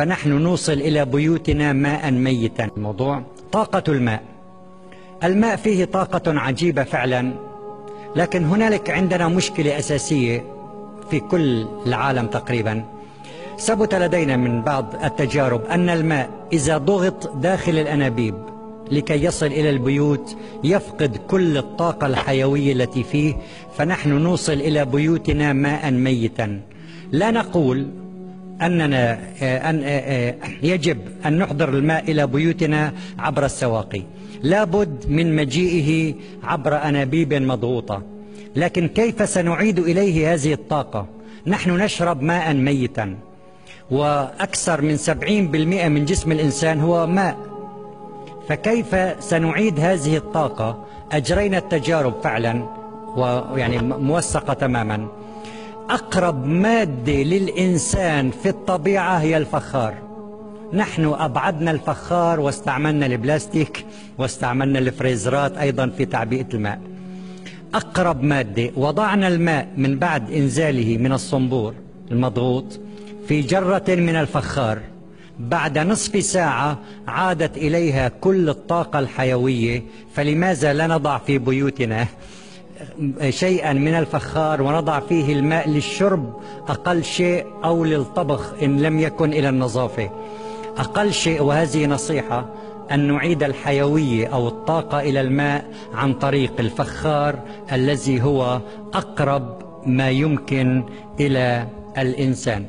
فنحن نوصل إلى بيوتنا ماء ميتا. الموضوع طاقة الماء. الماء فيه طاقة عجيبة فعلا، لكن هنالك عندنا مشكلة أساسية في كل العالم تقريبا. ثبت لدينا من بعض التجارب أن الماء إذا ضغط داخل الأنابيب لكي يصل إلى البيوت يفقد كل الطاقة الحيوية التي فيه، فنحن نوصل إلى بيوتنا ماء ميتا. لا نقول أننا يجب أن نحضر الماء إلى بيوتنا عبر السواقي، لابد من مجيئه عبر أنابيب مضغوطة. لكن كيف سنعيد إليه هذه الطاقة؟ نحن نشرب ماء ميتا، وأكثر من 70% من جسم الإنسان هو ماء، فكيف سنعيد هذه الطاقة؟ أجرينا التجارب فعلا ويعني موثقة تماما. أقرب مادة للإنسان في الطبيعة هي الفخار. نحن أبعدنا الفخار واستعملنا البلاستيك واستعملنا الفريزرات أيضا في تعبئة الماء. أقرب مادة، وضعنا الماء من بعد إنزاله من الصنبور المضغوط في جرة من الفخار، بعد نصف ساعة عادت إليها كل الطاقة الحيوية. فلماذا لا نضع في بيوتنا شيئا من الفخار ونضع فيه الماء للشرب أقل شيء، أو للطبخ إن لم يكن إلى النظافة أقل شيء؟ وهذه نصيحة، أن نعيد الحيوية أو الطاقة إلى الماء عن طريق الفخار الذي هو أقرب ما يمكن إلى الإنسان.